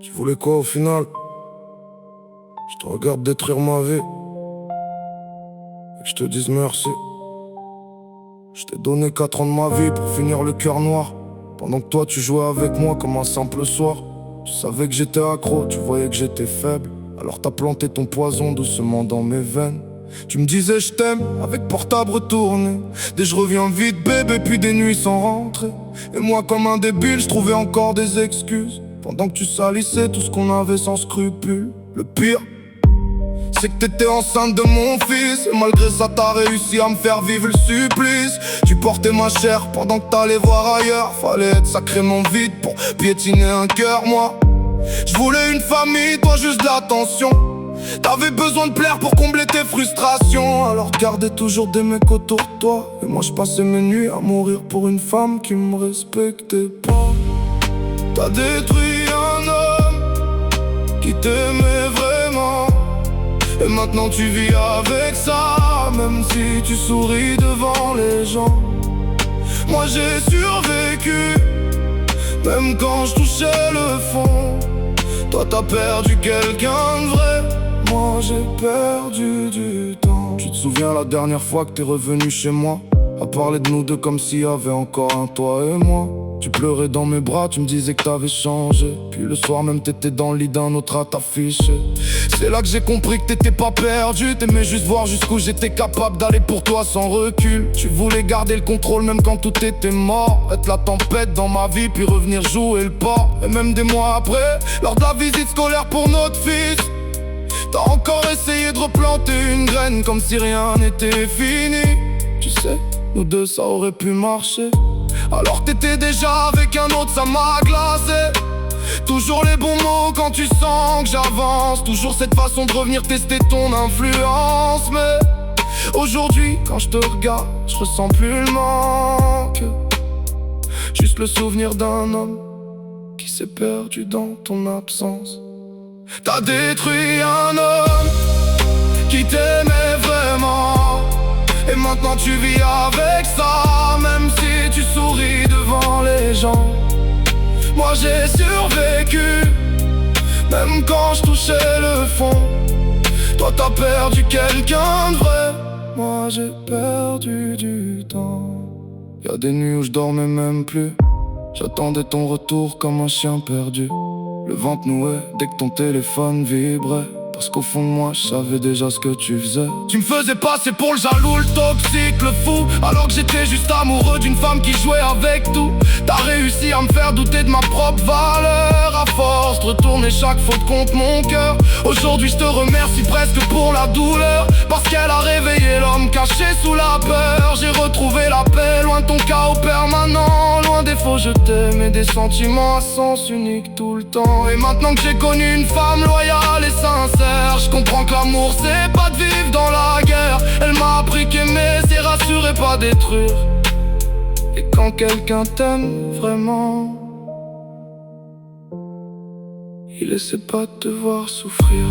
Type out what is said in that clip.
Tu voulais quoi au final? Je te regarde détruire ma vie et que je te dise merci. Je t'ai donné 4 ans de ma vie pour finir le cœur noir, pendant que toi tu jouais avec moi comme un simple soir. Tu savais que j'étais accro, tu voyais que j'étais faible, alors t'as planté ton poison doucement dans mes veines. Tu me disais je t'aime avec portable retourné, dès je reviens vite bébé, puis des nuits sans rentrer. Et moi comme un débile je trouvais encore des excuses, pendant que tu salissais tout ce qu'on avait sans scrupule. Le pire, c'est que t'étais enceinte de mon fils, et malgré ça t'as réussi à me faire vivre le supplice. Tu portais ma chair pendant que t'allais voir ailleurs. Fallait être sacrément vide pour piétiner un cœur. Moi, je voulais une famille, toi juste de l'attention. T'avais besoin de plaire pour combler tes frustrations, alors gardais toujours des mecs autour de toi. Et moi je passais mes nuits à mourir pour une femme qui me respectait pas. T'as détruit un homme qui t'aimait vraiment, et maintenant tu vis avec ça, même si tu souris devant les gens. Moi j'ai survécu, même quand je touchais le fond. Toi t'as perdu quelqu'un de vrai, moi j'ai perdu du temps. Tu te souviens la dernière fois que t'es revenu chez moi, à parler de nous deux comme s'il y avait encore un toi et moi. Tu pleurais dans mes bras, tu me disais que t'avais changé, puis le soir même t'étais dans le lit d'un autre à t'afficher. C'est là que j'ai compris que t'étais pas perdu, t'aimais juste voir jusqu'où j'étais capable d'aller pour toi sans recul. Tu voulais garder le contrôle même quand tout était mort, être la tempête dans ma vie puis revenir jouer le port. Et même des mois après, lors de la visite scolaire pour notre fils, t'as encore essayé de replanter une graine comme si rien n'était fini. Tu sais, nous deux ça aurait pu marcher, alors t'étais déjà avec un autre, ça m'a glacé. Toujours les bons mots quand tu sens que j'avance, toujours cette façon de revenir tester ton influence. Mais aujourd'hui quand je te regarde, je ressens plus le manque, juste le souvenir d'un homme qui s'est perdu dans ton absence. T'as détruit un homme qui t'aimait vraiment, et maintenant tu vis avec ça, même si tu souris devant les gens. Moi j'ai survécu, même quand je touchais le fond. Toi t'as perdu quelqu'un de vrai, moi j'ai perdu du temps. Y'a des nuits où je dormais même plus, j'attendais ton retour comme un chien perdu, le ventre noué dès que ton téléphone vibrait, parce qu'au fond de moi je savais déjà ce que tu faisais. Tu me faisais passer pour le jaloux, le toxique, le fou, alors que j'étais juste amoureux d'une femme qui jouait avec tout. T'as réussi à me faire douter de ma propre valeur, à force de retourner chaque faute contre mon cœur. Aujourd'hui je te remercie presque pour la douleur, parce qu'elle a réveillé l'homme caché sous la peur. J'ai retrouvé la paix, loin de ton chaos permanent, loin des faux je t'aime et des sentiments à sens unique tout le temps. Et maintenant que j'ai connu une femme loyale et sincère, je comprends que l'amour c'est pas de vivre dans la guerre. Elle m'a appris qu'aimer c'est rassurer, pas détruire. Et quand quelqu'un t'aime vraiment, il essaie pas de te voir souffrir.